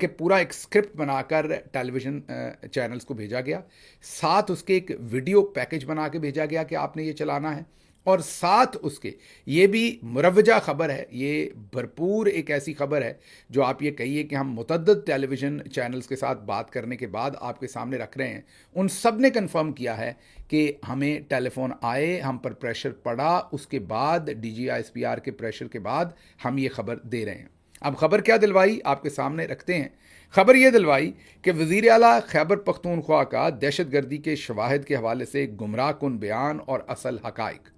कि पूरा एक स्क्रिप्ट बनाकर टेलीविज़न चैनल्स को भेजा गया, साथ उसके एक वीडियो पैकेज बना के भेजा गया कि आपने ये चलाना है, और साथ उसके ये भी मुरवजा ख़बर है, ये भरपूर एक ऐसी ख़बर है जो आप ये कहिए कि हम मुतअद्दिद टेलीविज़न चैनल्स के साथ बात करने के बाद आपके सामने रख रहे हैं। उन सब ने कन्फर्म किया है कि हमें टेलीफोन आए, हम पर प्रेशर पड़ा, उसके बाद DGISPR के प्रेशर के बाद हम ये ख़बर दे रहे हैं। अब ख़बर क्या दिलवाई, आपके सामने रखते हैं। ख़बर यह दिलवाई कि वज़ीर आला खैबर पख्तूनख्वा का दहशतगर्दी के शवाहिद के हवाले से गुमराह कुन बयान और असल हक़ाइक़।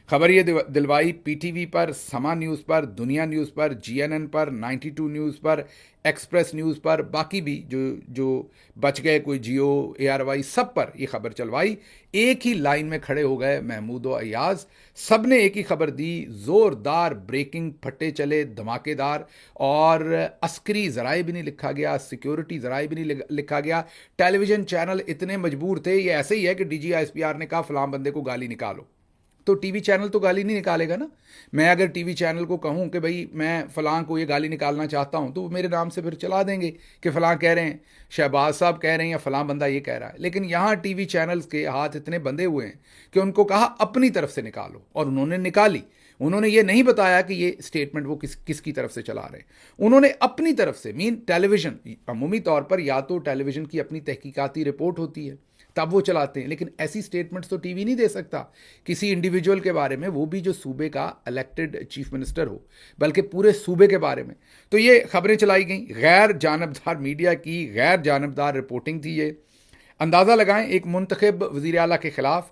खबर ये दिलवाई PTV पर, समा न्यूज़ पर, दुनिया न्यूज़ पर, GNN पर, 92 न्यूज़ पर, एक्सप्रेस न्यूज़ पर, बाकी भी जो बच गए, कोई जियो, ARY, सब पर ये खबर चलवाई। एक ही लाइन में खड़े हो गए महमूद और अयाज, सब ने एक ही खबर दी, ज़ोरदार ब्रेकिंग, फटे चले धमाकेदार, और अस्करी ज़राए भी नहीं लिखा गया, सिक्योरिटी ज़राए भी नहीं लिखा गया। टेलीविज़न चैनल इतने मजबूर थे, ये ऐसे ही है कि DGISPR ने कहा फ़लाँ बंदे को गाली निकालो, तो टीवी चैनल तो गाली नहीं निकालेगा ना। मैं अगर टीवी चैनल को कहूं कि भाई मैं फ़लाँ को ये गाली निकालना चाहता हूं, तो वो मेरे नाम से फिर चला देंगे कि फ़लाँ कह रहे हैं, शहबाज साहब कह रहे हैं, या फ़लाँ बंदा ये कह रहा है। लेकिन यहाँ टीवी चैनल्स के हाथ इतने बंधे हुए हैं कि उनको कहा अपनी तरफ से निकालो, और उन्होंने निकाली। उन्होंने ये नहीं बताया कि ये स्टेटमेंट वो किसकी तरफ से चला रहे हैं। उन्होंने अपनी तरफ से, टेलीविज़न अमूमी तौर पर या तो टेलीविज़न की अपनी तहकीकाती रिपोर्ट होती है तब वो चलाते हैं, लेकिन ऐसी स्टेटमेंट्स तो टीवी नहीं दे सकता किसी इंडिविजुअल के बारे में, वो भी जो सूबे का इलेक्टेड चीफ मिनिस्टर हो, बल्कि पूरे सूबे के बारे में। तो ये खबरें चलाई गई, गैर जानबदार मीडिया की गैर जानबदार रिपोर्टिंग थी ये। अंदाज़ा लगाएं, एक मुंतखब वज़ीर आला के ख़िलाफ़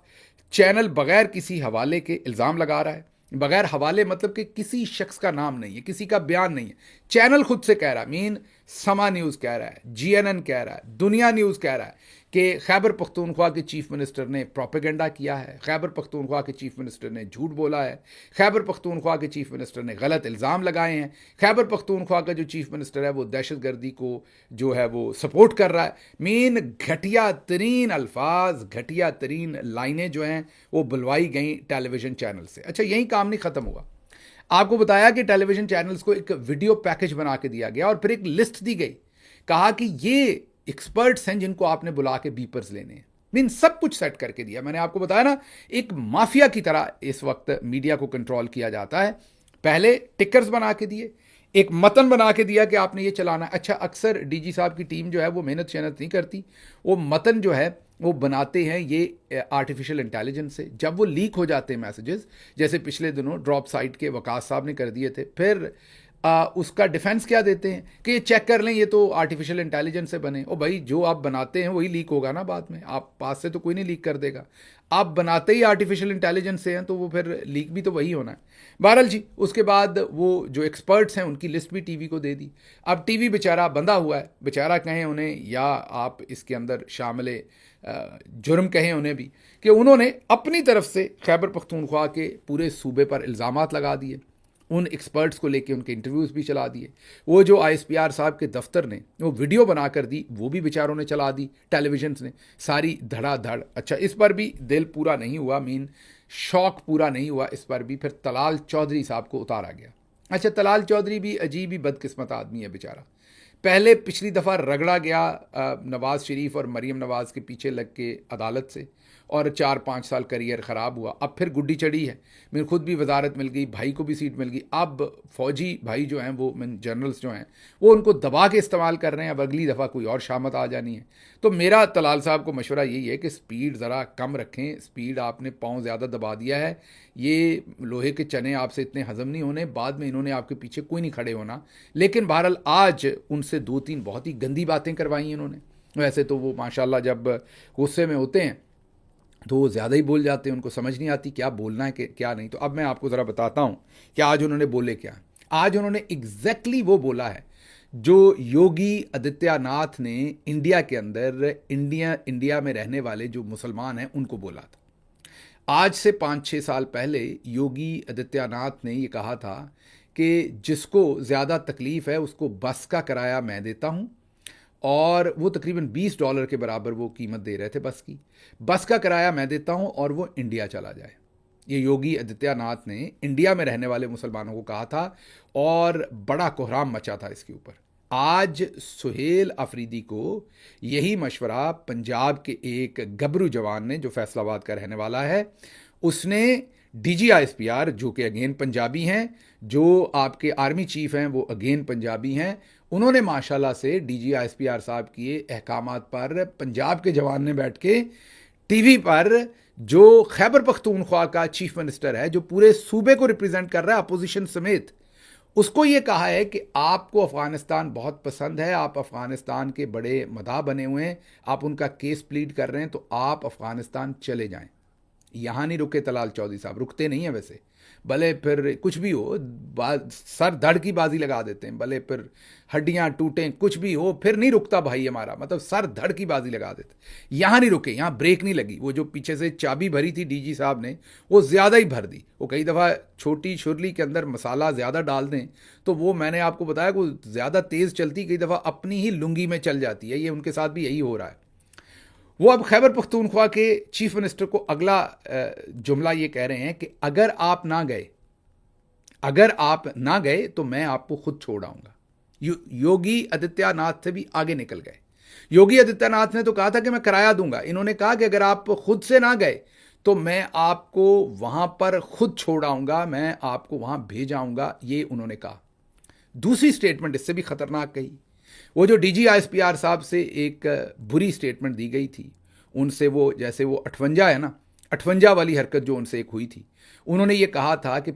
चैनल बग़ैर किसी हवाले के इल्ज़ाम लगा रहा है। बग़ैर हवाले मतलब कि किसी शख्स का नाम नहीं है, किसी का बयान नहीं है, चैनल खुद से कह रहा है। समा न्यूज़ कह रहा है, GNN कह रहा है, दुनिया न्यूज़ कह रहा है कि खैबर पख्तूनख्वा के चीफ मिनिस्टर ने प्रोपेगेंडा किया है, खैबर पख्तूनख्वा के चीफ मिनिस्टर ने झूठ बोला है, खैबर पख्तूनख्वा के चीफ मिनिस्टर ने गलत इल्ज़ाम लगाए हैं, खैबर पख्तूनख्वा का जो चीफ मिनिस्टर है वो दहशतगर्दी को जो है वो सपोर्ट कर रहा है। घटिया तरीन अल्फाज, घटिया तरीन लाइनें जो हैं वो बुलवाई गई टेलीविज़न चैनल से। अच्छा, यही काम नहीं ख़त्म हुआ, आपको बताया कि टेलीविज़न चैनल्स को एक वीडियो पैकेज बना के दिया गया और फिर एक लिस्ट दी गई, कहा कि ये एक्सपर्ट्स हैं जिनको आपने बुला के बीपर्स लेने हैं। सब कुछ सेट करके दिया। मैंने आपको बताया ना, एक माफिया की तरह इस वक्त मीडिया को कंट्रोल किया जाता है। पहले टिकर्स बना के दिए, एक मतन बना के दिया कि आपने ये चलाना है। अच्छा, अक्सर DG साहब की टीम जो है वो मेहनत शहनत नहीं करती, वो मतन जो है वो बनाते हैं ये आर्टिफिशियल इंटेलिजेंस से। जब वो लीक हो जाते हैं मैसेजेस, जैसे पिछले दिनों ड्रॉप साइट के वकास साहब ने कर दिए थे, फिर उसका डिफेंस क्या देते हैं कि ये चेक कर लें, ये तो आर्टिफिशियल इंटेलिजेंस से बने। ओ भाई, जो आप बनाते हैं वही लीक होगा ना बाद में, आप पास से तो कोई नहीं लीक कर देगा। आप बनाते ही आर्टिफिशियल इंटेलिजेंस से हैं तो वो फिर लीक भी तो वही होना है। बहरहाल जी, उसके बाद वो जो एक्सपर्ट्स हैं उनकी लिस्ट भी टीवी को दे दी। अब टीवी बेचारा बंधा हुआ है, बेचारा कहें उन्हें या आप इसके अंदर शामिल जुर्म कहें उन्हें भी, कि उन्होंने अपनी तरफ से खैबर पख्तूनख्वा के पूरे सूबे पर इल्ज़ामात लगा दिए, उन एक्सपर्ट्स को लेके उनके इंटरव्यूज़ भी चला दिए। वो जो ISPR साहब के दफ्तर ने वो वीडियो बना कर दी, वो भी बेचारों ने चला दी, टेलीविजन ने सारी धड़ाधड़। अच्छा, इस पर भी दिल पूरा नहीं हुआ, शौक पूरा नहीं हुआ। इस पर भी फिर तलाल चौधरी साहब को उतारा गया। अच्छा, तलाल चौधरी भी अजीब ही बदकिस्मत आदमी है बेचारा। पहले पिछली दफ़ा रगड़ा गया नवाज़ शरीफ और मरीम नवाज़ के पीछे लग के अदालत से, और 4-5 साल करियर ख़राब हुआ। अब फिर गुड्डी चढ़ी है, मेरे खुद भी वजारत मिल गई, भाई को भी सीट मिल गई। अब फ़ौजी भाई जो हैं वो जनरल्स जो हैं वो उनको दबा के इस्तेमाल कर रहे हैं। अब अगली दफ़ा कोई और शामत आ जानी है। तो मेरा तलाल साहब को मशवरा यही है कि स्पीड ज़रा कम रखें, स्पीड आपने पाँव ज़्यादा दबा दिया है, ये लोहे के चने आपसे इतने हज़म नहीं होने, बाद में इन्होंने आपके पीछे कोई नहीं खड़े होना। लेकिन बहरहाल आज उनसे 2-3 बहुत ही गंदी बातें करवाई इन्होंने। वैसे तो वो माशाल्लाह जब गुस्से में होते हैं तो वो ज़्यादा ही बोल जाते हैं, उनको समझ नहीं आती क्या बोलना है क्या नहीं। तो अब मैं आपको ज़रा बताता हूँ कि आज उन्होंने बोले क्या। आज उन्होंने एग्जैक्टली वो बोला है जो योगी आदित्यनाथ ने इंडिया के अंदर इंडिया में रहने वाले जो मुसलमान हैं उनको बोला था। आज से 5-6 साल पहले योगी आदित्यनाथ ने ये कहा था कि जिसको ज़्यादा तकलीफ़ है उसको बस का किराया मैं देता हूँ, और वो तकरीबन $20 के बराबर वो कीमत दे रहे थे बस की। बस का किराया मैं देता हूँ और वो इंडिया चला जाए। ये योगी आदित्यनाथ ने इंडिया में रहने वाले मुसलमानों को कहा था और बड़ा कोहराम मचा था इसके ऊपर। आज सुहेल अफरीदी को यही मशवरा पंजाब के एक गबरू जवान ने, जो फैसलाबाद का रहने वाला है, उसने DGISPR, जो कि अगेन पंजाबी हैं, जो आपके आर्मी चीफ हैं वो अगेन पंजाबी हैं, उन्होंने माशाल्लाह से DGISPR साहब किए अहकामात पर पंजाब के जवान ने बैठ के टीवी पर, जो खैबर पख्तूनख्वा का चीफ मिनिस्टर है, जो पूरे सूबे को रिप्रेजेंट कर रहा है अपोजिशन समेत, उसको ये कहा है कि आपको अफगानिस्तान बहुत पसंद है, आप अफगानिस्तान के बड़े मदाह बने हुए हैं, आप उनका केस प्लीड कर रहे हैं, तो आप अफगानिस्तान चले जाएं। यहाँ नहीं रुके तलाल चौधरी साहब, रुकते नहीं हैं वैसे, भले फिर कुछ भी हो, सर धड़ की बाजी लगा देते हैं, भले फिर हड्डियाँ टूटें, कुछ भी हो, फिर नहीं रुकता भाई हमारा, मतलब सर धड़ की बाजी लगा देते। यहाँ नहीं रुके, यहाँ ब्रेक नहीं लगी। वो जो पीछे से चाबी भरी थी DG साहब ने, वो ज़्यादा ही भर दी। वो कई दफ़ा छोटी छुरली के अंदर मसाला ज़्यादा डाल दें तो वो, मैंने आपको बताया, वो ज़्यादा तेज़ चलती, कई दफ़ा अपनी ही लुंगी में चल जाती है। ये उनके साथ भी यही हो रहा है। वो अब खैबर पख्तूनख्वा के चीफ मिनिस्टर को अगला जुमला ये कह रहे हैं कि अगर आप ना गए तो मैं आपको खुद छोड़ आऊंगा। योगी आदित्यनाथ से भी आगे निकल गए। योगी आदित्यनाथ ने तो कहा था कि मैं किराया दूंगा, इन्होंने कहा कि अगर आप खुद से ना गए तो मैं आपको वहां पर खुद छोड़ आऊंगा, मैं आपको वहां भेज आऊंगा, ये उन्होंने कहा। दूसरी स्टेटमेंट इससे भी खतरनाक कही। वो जो DGISPR साहब से एक बुरी स्टेटमेंट दी गई थी, उनसे वो, जैसे वो 58 है ना, 58 वाली हरकत जो उनसे एक हुई थी, उन्होंने ये कहा था कि